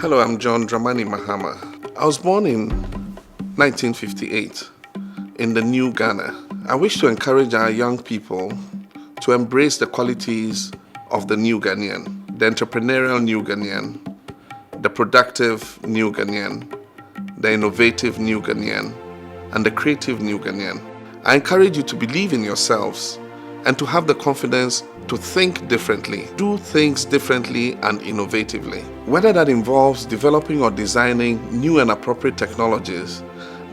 Hello, I'm John Dramani Mahama. I was born in 1958 in the new Ghana. I wish to encourage our young people to embrace the qualities of the new Ghanaian, the entrepreneurial new Ghanaian, the productive new Ghanaian, the innovative new Ghanaian, and the creative new Ghanaian. I encourage you to believe in yourselves and to have the confidence to think differently, do things differently and innovatively. Whether that involves developing or designing new and appropriate technologies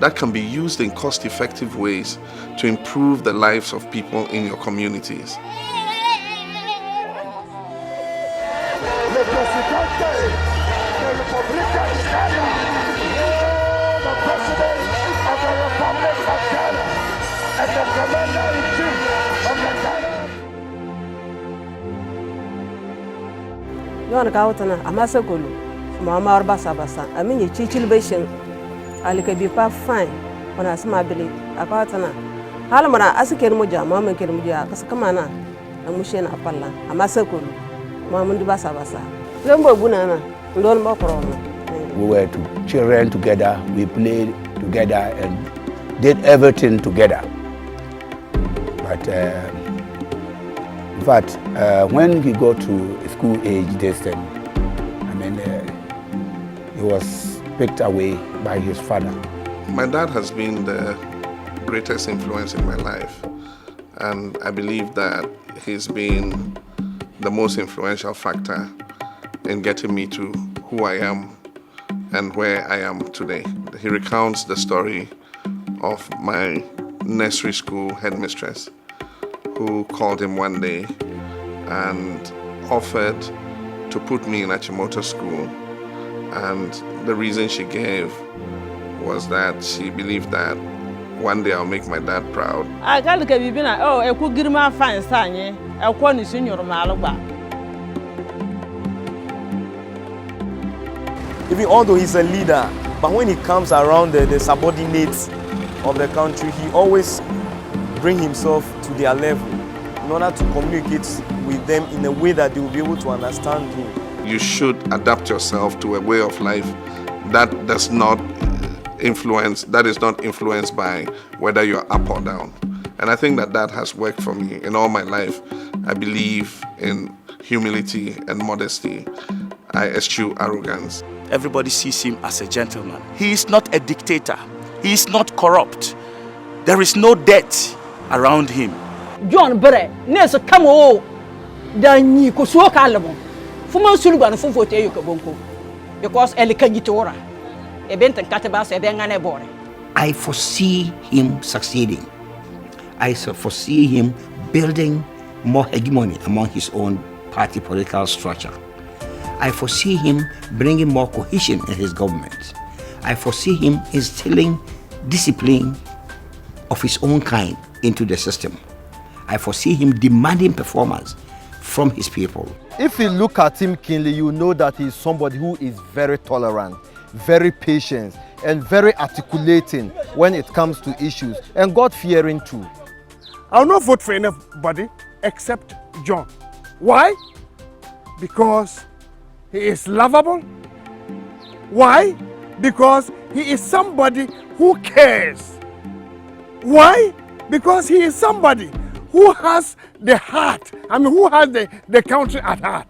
that can be used in cost-effective ways to improve the lives of people in your communities. Yon Gautana, Amasagulu, Mahama Basa, I mean, chichil bashin, Alikabipa fine, when I smabili, Agatana. Halamana, Asikemuja, Mamma Kemuja, Kasakamana, and Mushin Apala, Amasagulu, Mamundi Basa. Lumbo Bunana, Lon Mokro. We were children together, we played together and did everything together. But in fact, when we got to school age this time, he was picked away by his father. My dad has been the greatest influence in my life, and I believe that he's been the most influential factor in getting me to who I am and where I am today. He recounts the story of my nursery school headmistress, who called him one day and offered to put me in Achimota school. And the reason she gave was that she believed that one day I'll make my dad proud. I got to be oh, I could give my fine son, I want to send your Malaga. Even although he's a leader, but when he comes around the subordinates of the country, he always brings himself to their level in order to communicate with them in a way that they will be able to understand him. You should adapt yourself to a way of life that is not influenced by whether you're up or down. And I think that has worked for me in all my life. I believe in humility and modesty. I eschew arrogance. Everybody sees him as a gentleman. He is not a dictator. He is not corrupt. There is no debt around him. John Bere, Nessa Camo, Dani Kosuo Calamo, Fuman Suluban Fufote Yukabunko, because Elikangitora, a bent and catabas, a bangane bore. I foresee him succeeding. I foresee him building more hegemony among his own party political structure. I foresee him bringing more cohesion in his government. I foresee him instilling discipline of his own kind into the system. I foresee him demanding performance from his people. If you look at him keenly, you know that he is somebody who is very tolerant, very patient, and very articulating when it comes to issues, and God-fearing too. I'll not vote for anybody except John. Why? Because he is lovable. Why? Because he is somebody who cares. Why? Because he is somebody who has the heart, who has the country at heart.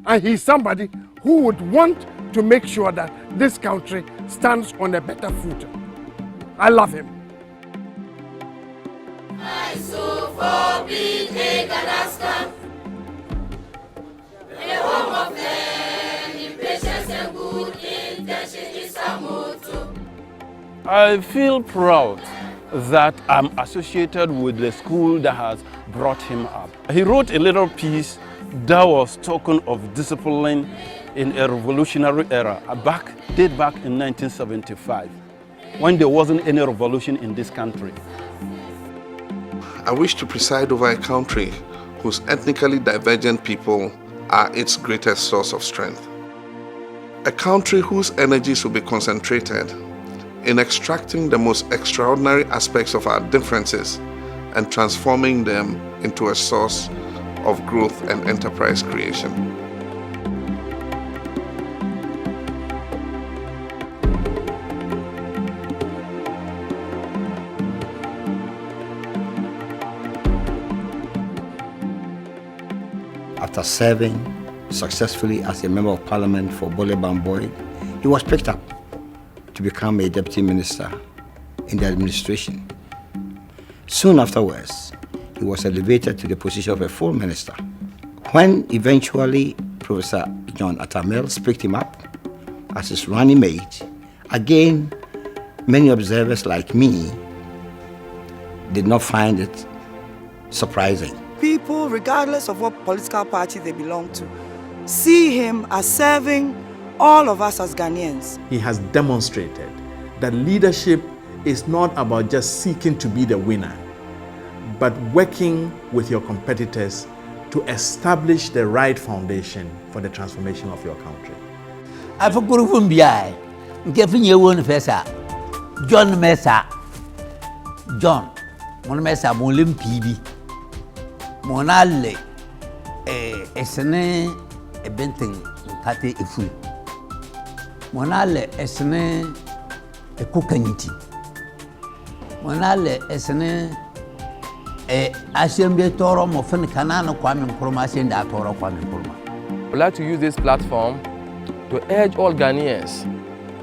And he's somebody who would want to make sure that this country stands on a better foot. I love him. I so forbid Egalaska, the home of them, impatience and good intention is a motto. I feel proud that I'm associated with the school that has brought him up. He wrote a little piece that was talking of discipline in a revolutionary era, date back in 1975, when there wasn't any revolution in this country. I wish to preside over a country whose ethnically divergent people are its greatest source of strength. A country whose energies will be concentrated in extracting the most extraordinary aspects of our differences and transforming them into a source of growth and enterprise creation. after serving successfully as a member of parliament for Bole Bamboy, he was picked up to become a deputy minister in the administration. Soon afterwards, he was elevated to the position of a full minister. When eventually Professor John Atamels picked him up as his running mate, again, many observers like me did not find it surprising. People, regardless of what political party they belong to, see him as serving all of us as Ghanaians. He has demonstrated that leadership is not about just seeking to be the winner, but working with your competitors to establish the right foundation for the transformation of your country. John Mesa, John, mon Mesa, mon limpibi, mon alle, esene, benting, kate efu. Mon alle, esene, kukaniti. Mon alle, esene, assembly toro, mofen kanano, kwame nkroma, senda toro, kwame nkroma. I'd like to use this platform to urge all Ghanaians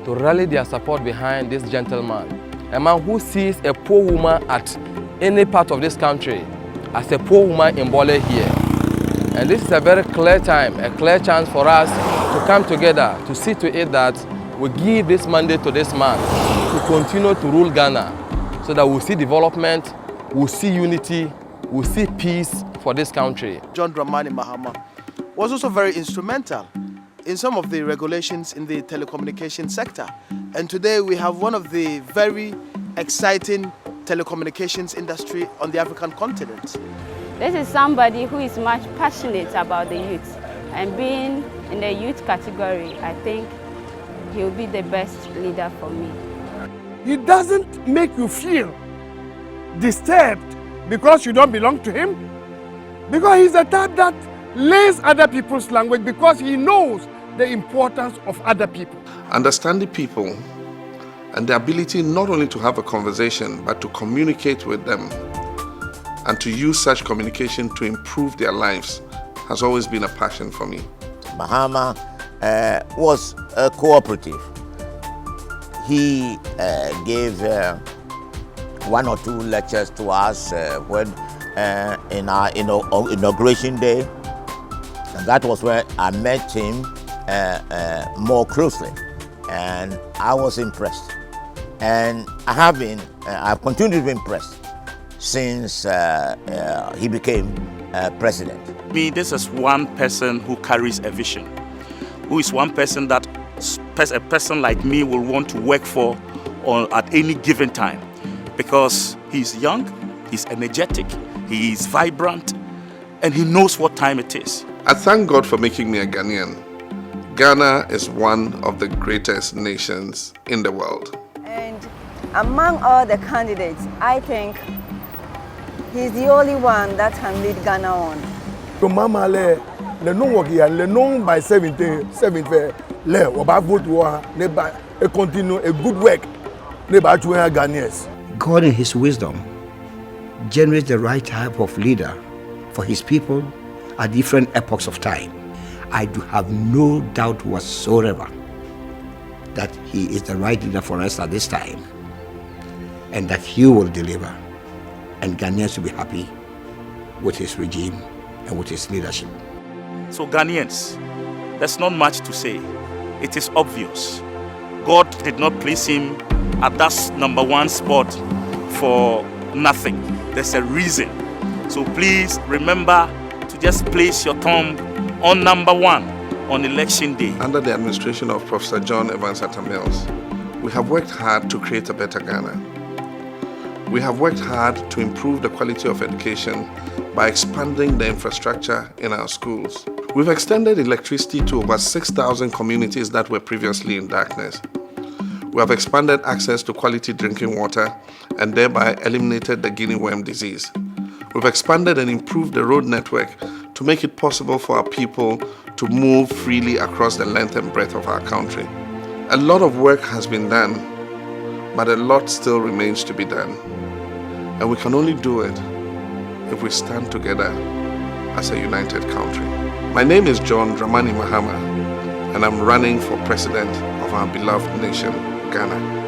to rally their support behind this gentleman, a man who sees a poor woman at any part of this country as a poor woman in Bole here. And this is a very clear time, a clear chance for us to come together to see to it that we give this mandate to this man to continue to rule Ghana so that we'll see development, we'll see unity, we'll see peace for this country. John Dramani Mahama was also very instrumental in some of the regulations in the telecommunication sector. And today we have one of the very exciting telecommunications industry on the African continent. This is somebody who is much passionate about the youth, and being in the youth category, I think he will be the best leader for me. He doesn't make you feel disturbed because you don't belong to him, because he's the type that lays other people's language because he knows the importance of other people. Understanding people and the ability not only to have a conversation but to communicate with them and to use such communication to improve their lives has always been a passion for me. Mahama was cooperative. He gave one or two lectures to us when in our inauguration day, and that was where I met him more closely, and I was impressed, and I've continued to be impressed since he became president. Me, this is one person who carries a vision, who is one person that a person like me will want to work for at any given time, because he's young, he's energetic, he is vibrant, and he knows what time it is. I thank God for making me a Ghanaian. Ghana is one of the greatest nations in the world. And among all the candidates, I think he's the only one that can lead Ghana on. So Mama le non work here, le non by 70 le oba vote wa ne ba e continue a good work ne ba join Ghanaians. God in his wisdom generates the right type of leader for his people at different epochs of time. I do have no doubt whatsoever that he is the right leader for us at this time, and that he will deliver, and Ghanaians will be happy with his regime and with his leadership. So Ghanaians, there's not much to say. It is obvious. God did not place him at that #1 spot for nothing. There's a reason. So please remember to just place your thumb on #1 on election day. Under the administration of Professor John Evans Atamels, we have worked hard to create a better Ghana. We have worked hard to improve the quality of education by expanding the infrastructure in our schools. We've extended electricity to over 6,000 communities that were previously in darkness. We have expanded access to quality drinking water and thereby eliminated the guinea worm disease. We've expanded and improved the road network to make it possible for our people to move freely across the length and breadth of our country. A lot of work has been done, but a lot still remains to be done. And we can only do it if we stand together as a united country. My name is John Dramani Mahama, and I'm running for president of our beloved nation, Ghana.